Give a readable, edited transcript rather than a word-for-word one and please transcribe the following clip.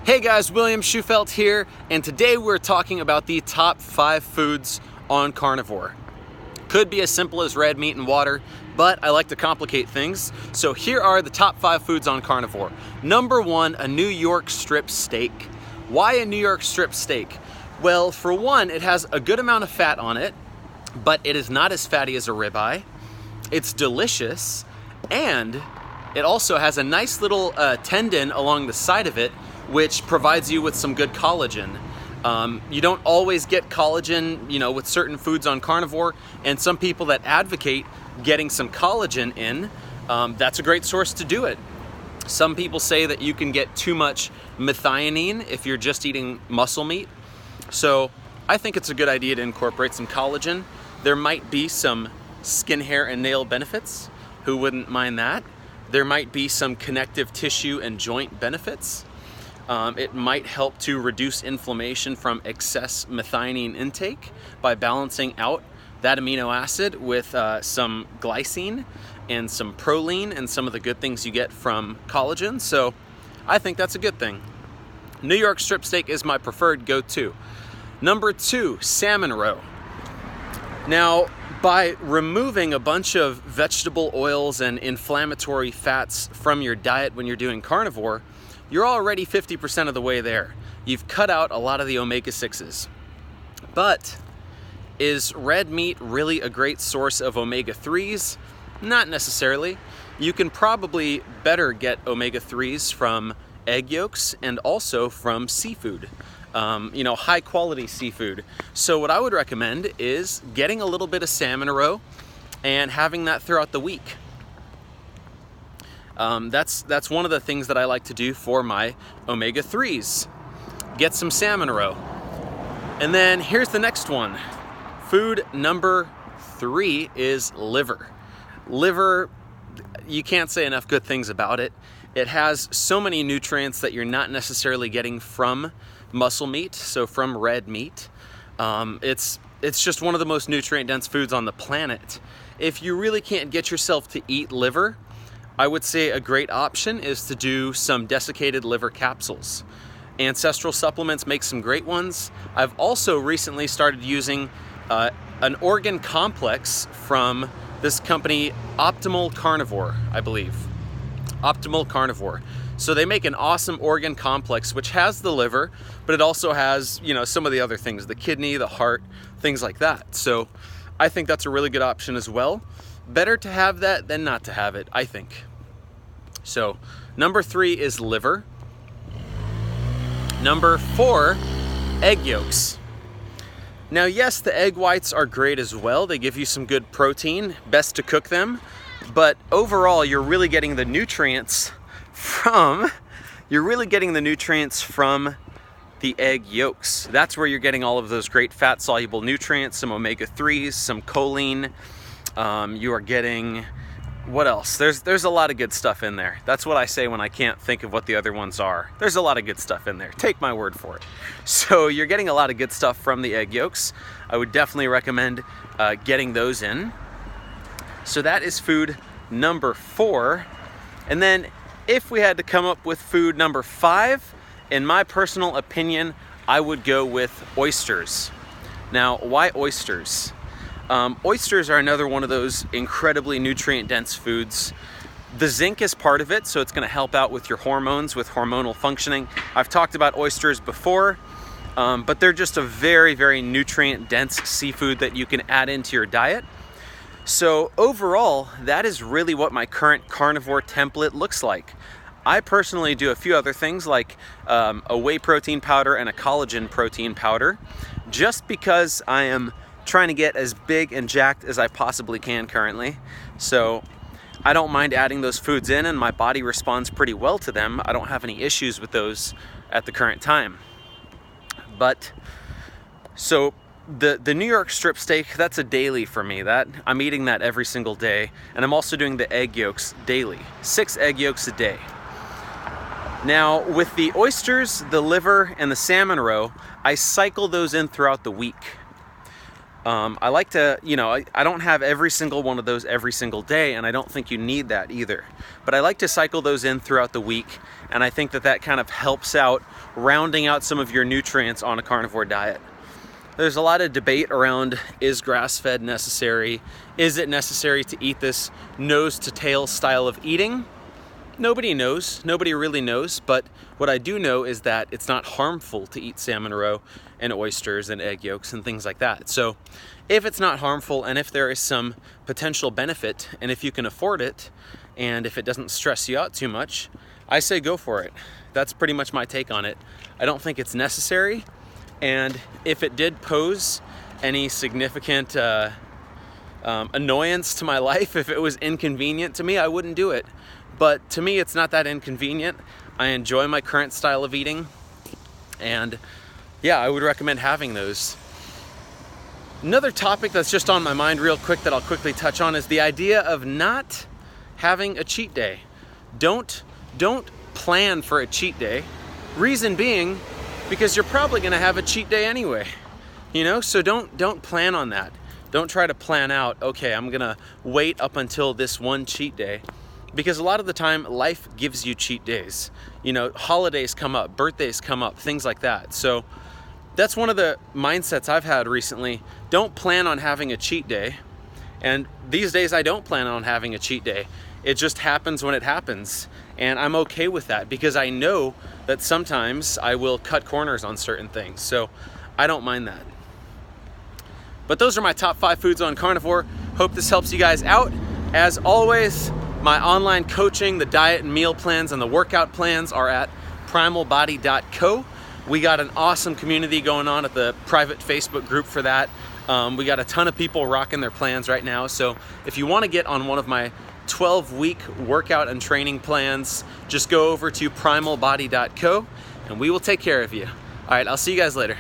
Hey guys, William Schufelt here, and today we're talking about the top 5 foods on carnivore. Could be as simple as red meat and water, but I like to complicate things. So here are the top 5 foods on carnivore. Number 1, a New York strip steak. Why a New York strip steak? Well, for one, it has a good amount of fat on it, but it is not as fatty as a ribeye. It's delicious, and it also has a nice little tendon along the side of it, which provides you with some good collagen. You don't always get collagen, with certain foods on carnivore, and some people that advocate getting some collagen in, that's a great source to do it. Some people say that you can get too much methionine if you're just eating muscle meat. So I think it's a good idea to incorporate some collagen. There might be some skin, hair, and nail benefits. Who wouldn't mind that? There might be some connective tissue and joint benefits. It might help to reduce inflammation from excess methionine intake by balancing out that amino acid with some glycine and some proline and some of the good things you get from collagen. So I think that's a good thing. New York strip steak is my preferred go-to. Number 2, salmon roe. Now, by removing a bunch of vegetable oils and inflammatory fats from your diet when you're doing carnivore, you're already 50% of the way there. You've cut out a lot of the omega-6s. But is red meat really a great source of omega-3s? Not necessarily. You can probably better get omega-3s from egg yolks and also from seafood. High quality seafood. So what I would recommend is getting a little bit of salmon roe and having that throughout the week. That's one of the things that I like to do for my omega-3s. Get some salmon roe. And then here's the next one. Food number 3 is liver. Liver, you can't say enough good things about it. It has so many nutrients that you're not necessarily getting from muscle meat, so from red meat. It's just one of the most nutrient-dense foods on the planet. If you really can't get yourself to eat liver, I would say a great option is to do some desiccated liver capsules. Ancestral Supplements make some great ones. I've also recently started using an organ complex from this company, Optimal Carnivore, I believe. Optimal Carnivore. So they make an awesome organ complex which has the liver, but it also has, some of the other things, the kidney, the heart, things like that. So I think that's a really good option as well. Better to have that than not to have it, I think. So number 3 is liver. Number 4, egg yolks. Now, yes, the egg whites are great as well. They give you some good protein, best to cook them. But overall, you're really getting the nutrients from the egg yolks. That's where you're getting all of those great fat-soluble nutrients, some omega-3s, some choline. You are getting, what else? There's a lot of good stuff in there. That's what I say when I can't think of what the other ones are. There's a lot of good stuff in there. Take my word for it. So you're getting a lot of good stuff from the egg yolks. I would definitely recommend getting those in. So that is food number 4. And then if we had to come up with food number 5, in my personal opinion, I would go with oysters. Now, why oysters? Oysters are another one of those incredibly nutrient-dense foods. The zinc is part of it, so it's going to help out with your hormones, with hormonal functioning. I've talked about oysters before, but they're just a very, very nutrient-dense seafood that you can add into your diet. So overall, that is really what my current carnivore template looks like. I personally do a few other things like a whey protein powder and a collagen protein powder, just because I am trying to get as big and jacked as I possibly can currently. So I don't mind adding those foods in, and my body responds pretty well to them. I don't have any issues with those at the current time. But so the New York strip steak, that's a daily for me. That I'm eating that every single day, and I'm also doing the egg yolks daily. 6 egg yolks a day. Now with the oysters, the liver, and the salmon roe, I cycle those in throughout the week. I like to, I don't have every single one of those every single day, and I don't think you need that either. But I like to cycle those in throughout the week, and I think that kind of helps out rounding out some of your nutrients on a carnivore diet. There's a lot of debate around, is grass-fed necessary? Is it necessary to eat this nose-to-tail style of eating? Nobody knows. Nobody really knows. But what I do know is that it's not harmful to eat salmon roe and oysters and egg yolks and things like that. So if it's not harmful, and if there is some potential benefit, and if you can afford it, and if it doesn't stress you out too much, I say go for it. That's pretty much my take on it. I don't think it's necessary. And if it did pose any significant annoyance to my life, if it was inconvenient to me, I wouldn't do it. But to me, it's not that inconvenient. I enjoy my current style of eating. And yeah, I would recommend having those. Another topic that's just on my mind real quick that I'll quickly touch on is the idea of not having a cheat day. Don't plan for a cheat day. Reason being, because you're probably gonna have a cheat day anyway. So don't plan on that. Don't try to plan out, okay, I'm gonna wait up until this one cheat day. Because a lot of the time, life gives you cheat days. Holidays come up, birthdays come up, things like that. So that's one of the mindsets I've had recently. Don't plan on having a cheat day. And these days I don't plan on having a cheat day. It just happens when it happens. And I'm okay with that because I know that sometimes I will cut corners on certain things. So I don't mind that. But those are my top 5 foods on carnivore. Hope this helps you guys out. As always, my online coaching, the diet and meal plans, and the workout plans are at primalbody.co. We got an awesome community going on at the private Facebook group for that. We got a ton of people rocking their plans right now. So if you want to get on one of my 12-week workout and training plans, just go over to primalbody.co and we will take care of you. All right, I'll see you guys later.